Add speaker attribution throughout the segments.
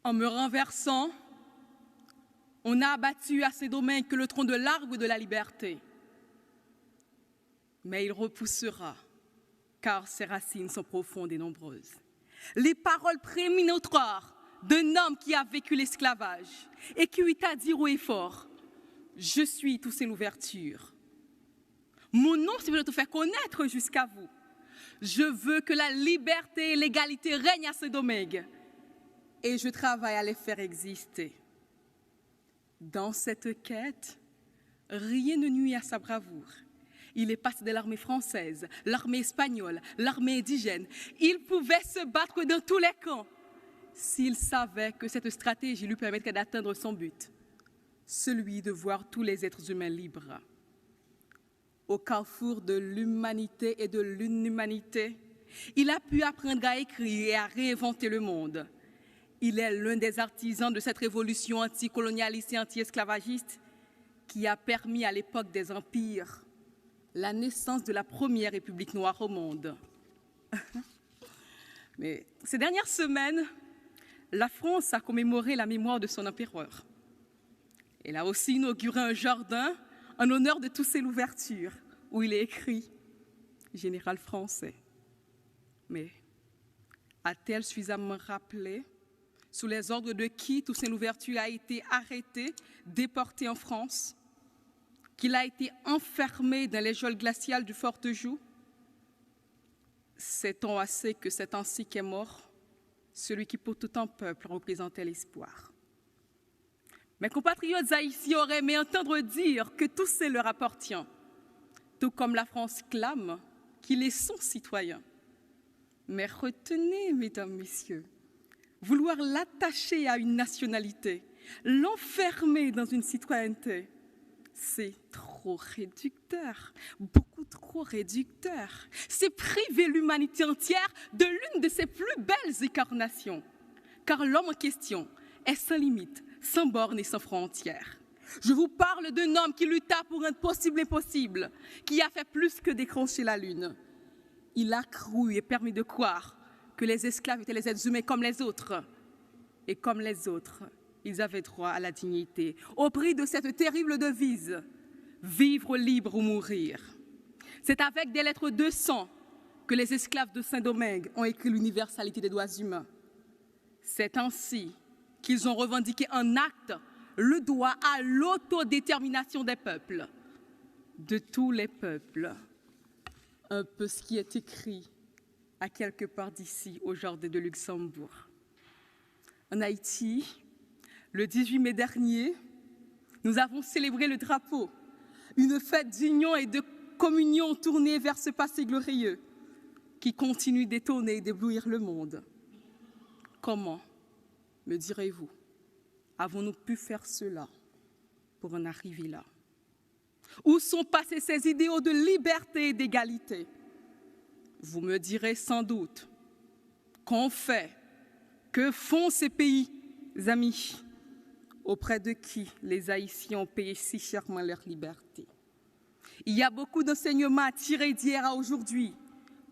Speaker 1: En me renversant, on a abattu à Saint-Domingue que le tronc de l'arbre de la liberté. Mais il repoussera, car ses racines sont profondes et nombreuses. Les paroles prémonitoires d'un homme qui a vécu l'esclavage et qui eut à dire haut et fort, « Je suis Toussaint Louverture. Mon nom, c'est pour te faire connaître jusqu'à vous. Je veux que la liberté et l'égalité règnent à Saint-Domingue et je travaille à les faire exister. » Dans cette quête, rien ne nuit à sa bravoure. Il est passé de l'armée française, l'armée espagnole, l'armée indigène. Il pouvait se battre dans tous les camps s'il savait que cette stratégie lui permettrait d'atteindre son but, celui de voir tous les êtres humains libres. Au carrefour de l'humanité et de l'inhumanité, il a pu apprendre à écrire et à réinventer le monde. Il est l'un des artisans de cette révolution anticolonialiste et anti-esclavagiste qui a permis à l'époque des empires la naissance de la première république noire au monde. Mais ces dernières semaines, la France a commémoré la mémoire de son empereur. Elle a aussi inauguré un jardin en honneur de Toussaint Louverture, où il est écrit « Général français ». Mais a-t-elle suffisamment rappelé sous les ordres de qui Toussaint Louverture a été arrêté, déporté en France, qu'il a été enfermé dans les geôles glaciales du Fort-de-Joux? Sait-on assez que c'est ainsi qu'est mort celui qui pour tout un peuple représentait l'espoir? Mes compatriotes haïtiens auraient aimé entendre dire que Toussaint leur appartient, tout comme la France clame qu'il est son citoyen. Mais retenez, mesdames, messieurs, vouloir l'attacher à une nationalité, l'enfermer dans une citoyenneté, c'est trop réducteur, beaucoup trop réducteur. C'est priver l'humanité entière de l'une de ses plus belles incarnations. Car l'homme en question est sans limite, sans bornes et sans frontières. Je vous parle d'un homme qui lutta pour rendre possible l'impossible, qui a fait plus que décrocher la lune. Il a cru et permis de croire que les esclaves étaient les êtres humains comme les autres. Et comme les autres, ils avaient droit à la dignité, au prix de cette terrible devise, vivre libre ou mourir. C'est avec des lettres de sang que les esclaves de Saint-Domingue ont écrit l'universalité des droits humains. C'est ainsi qu'ils ont revendiqué en acte le droit à l'autodétermination des peuples, de tous les peuples. Un peu ce qui est écrit à quelque part d'ici, au jardin de Luxembourg. En Haïti, le 18 mai dernier, nous avons célébré le drapeau, une fête d'union et de communion tournée vers ce passé glorieux qui continue d'étonner et d'éblouir le monde. Comment, me direz-vous, avons-nous pu faire cela pour en arriver là? Où sont passés ces idéaux de liberté et d'égalité? Vous me direz sans doute, qu'ont fait, que font ces pays amis, auprès de qui les Haïtiens ont payé si chèrement leur liberté? Il y a beaucoup d'enseignements à tirer d'hier à aujourd'hui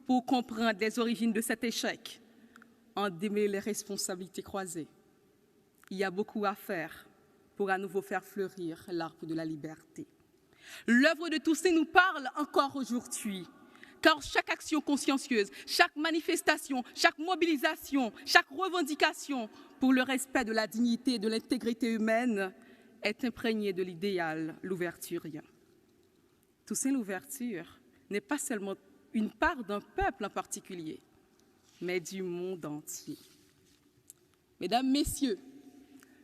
Speaker 1: pour comprendre les origines de cet échec, en démêler les responsabilités croisées. Il y a beaucoup à faire pour à nouveau faire fleurir l'arbre de la liberté. L'œuvre de Toussaint nous parle encore aujourd'hui, car chaque action consciencieuse, chaque manifestation, chaque mobilisation, chaque revendication pour le respect de la dignité et de l'intégrité humaine est imprégnée de l'idéal louverturien. Toussaint Louverture n'est pas seulement une part d'un peuple en particulier, mais du monde entier. Mesdames, Messieurs,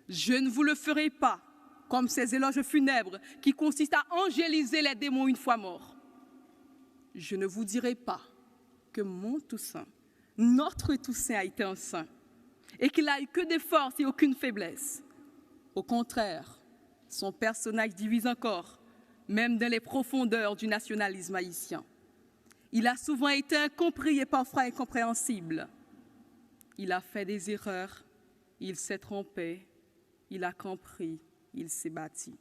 Speaker 1: je ne vous le ferai pas comme ces éloges funèbres qui consistent à angéliser les démons une fois morts. Je ne vous dirai pas que mon Toussaint, notre Toussaint a été un saint et qu'il n'a eu que des forces et aucune faiblesse. Au contraire, son personnage divise encore, même dans les profondeurs du nationalisme haïtien. Il a souvent été incompris et parfois incompréhensible. Il a fait des erreurs, il s'est trompé, il a compris, il s'est bâti.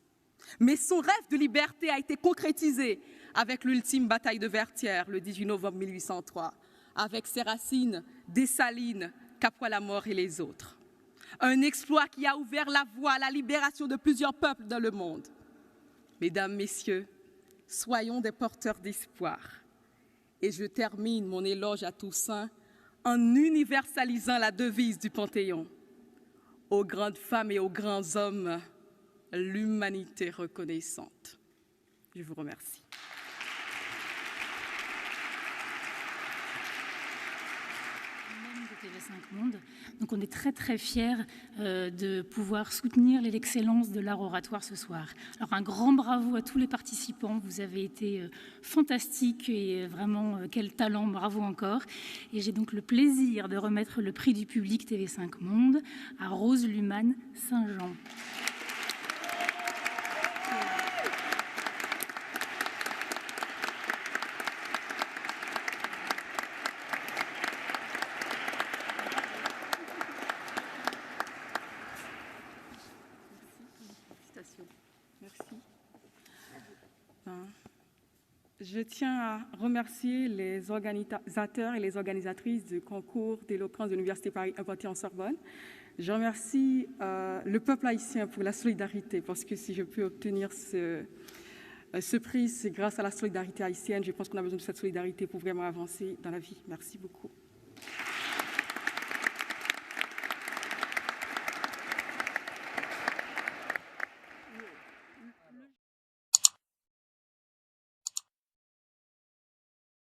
Speaker 1: Mais son rêve de liberté a été concrétisé avec l'ultime bataille de Vertières, le 18 novembre 1803, avec ses racines, Dessalines, Capois-la-Mort et les autres. Un exploit qui a ouvert la voie à la libération de plusieurs peuples dans le monde. Mesdames, Messieurs, soyons des porteurs d'espoir. Et je termine mon éloge à Toussaint en universalisant la devise du Panthéon. Aux grandes femmes et aux grands hommes, l'humanité reconnaissante. Je vous remercie.
Speaker 2: TV5 Monde. Donc on est très très fiers de pouvoir soutenir l'excellence de l'art oratoire ce soir. Alors un grand bravo à tous les participants, vous avez été fantastiques et vraiment quel talent, bravo encore. Et j'ai donc le plaisir de remettre le prix du public TV5 Monde à Rose Luman Saint-Jean.
Speaker 1: Merci. Je tiens à remercier les organisateurs et les organisatrices du concours d'éloquence de l'Université Paris en Sorbonne. Je remercie le peuple haïtien pour la solidarité, parce que si je peux obtenir ce prix, c'est grâce à la solidarité haïtienne. Je pense qu'on a besoin de cette solidarité pour vraiment avancer dans la vie. Merci beaucoup.